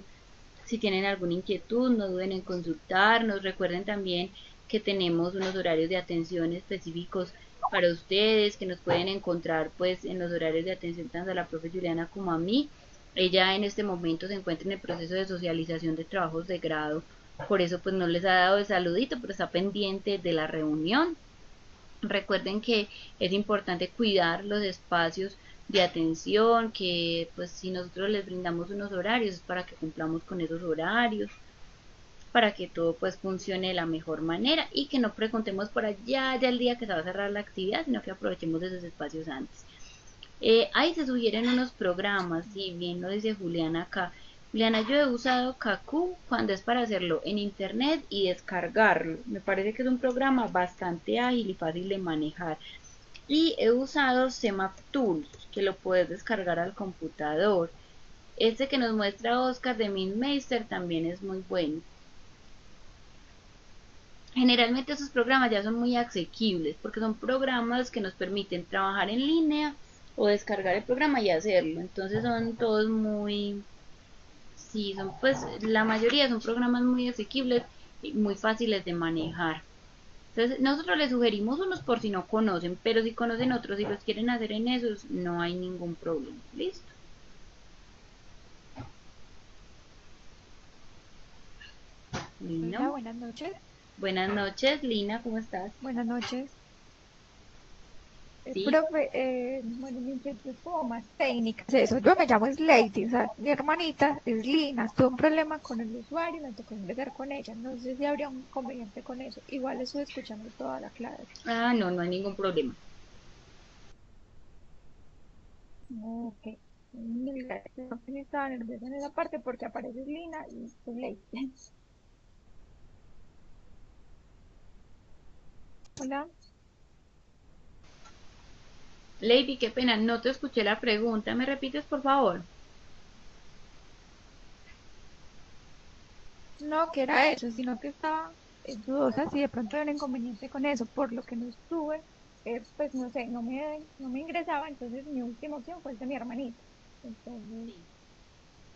Si tienen alguna inquietud, no duden en consultarnos, recuerden también que tenemos unos horarios de atención específicos para ustedes, que nos pueden encontrar pues en los horarios de atención tanto a la profe Juliana como a mí. Ella en este momento se encuentra en el proceso de socialización de trabajos de grado, por eso pues no les ha dado el saludito, pero está pendiente de la reunión. Recuerden que es importante cuidar los espacios de atención, que pues si nosotros les brindamos unos horarios es para que cumplamos con esos horarios, para que todo pues funcione de la mejor manera y que no preguntemos por allá ya el día que se va a cerrar la actividad, sino que aprovechemos esos espacios antes. Ahí se sugieren unos programas, si bien lo dice Julián acá, Liana, yo he usado Kaku cuando es para hacerlo en internet y descargarlo. Me parece que es un programa bastante ágil y fácil de manejar. Y he usado CMAP Tools, que lo puedes descargar al computador. Este que nos muestra Oscar de MintMeister también es muy bueno. Generalmente esos programas ya son muy asequibles porque son programas que nos permiten trabajar en línea o descargar el programa y hacerlo. Entonces son todos muy, sí, son pues la mayoría son programas muy asequibles y muy fáciles de manejar. Entonces nosotros les sugerimos unos por si no conocen, pero si conocen otros y los quieren hacer en esos, no hay ningún problema. ¿Listo? Hola, Lino. buenas noches. Buenas noches, Lina, ¿cómo estás? Buenas noches. Sí. Profe, bueno, mi inquietud es como más técnica. Eso, yo me llamo Lady, o sea, mi hermanita es Lina, tuvo un problema con el usuario, me tocó ingresar con ella. No sé si habría un inconveniente con eso. Igual estoy escuchando toda la clase. Ah, no, no hay ningún problema. Ok. Mil gracias. No sé si estaba nerviosa en esa parte porque aparece Lina y soy Lady. Hola. Lady, qué pena, no te escuché la pregunta. ¿Me repites, por favor? No, que era eso, sino que estaba dudosa si de pronto hay un inconveniente con eso, por lo que no estuve, pues no sé, no me ingresaba, entonces mi última opción fue el de mi hermanita. Entonces,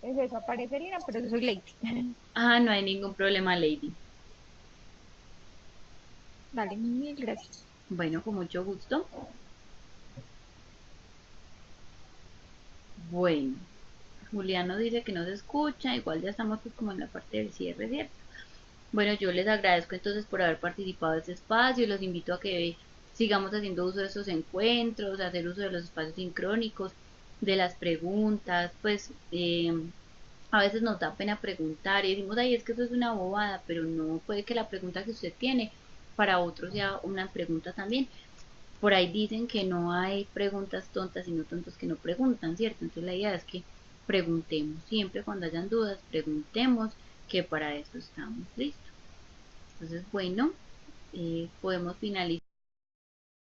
es eso, aparece Lina, pero yo soy Lady. Ah, no hay ningún problema, Lady. Vale, mil gracias. Bueno, con mucho gusto. Bueno, Juliano dice que no se escucha, igual ya estamos pues como en la parte del cierre, ¿cierto? Bueno, yo les agradezco entonces por haber participado de este espacio y los invito a que sigamos haciendo uso de estos encuentros, a hacer uso de los espacios sincrónicos, de las preguntas, pues a veces nos da pena preguntar y decimos, ay, es que eso es una bobada, pero no, puede que la pregunta que usted tiene para otros sea una pregunta también. Por ahí dicen que no hay preguntas tontas, sino tontos que no preguntan, ¿cierto? Entonces la idea es que preguntemos, siempre cuando hayan dudas, preguntemos, que para eso estamos, ¿listo? Entonces, bueno, podemos finalizar.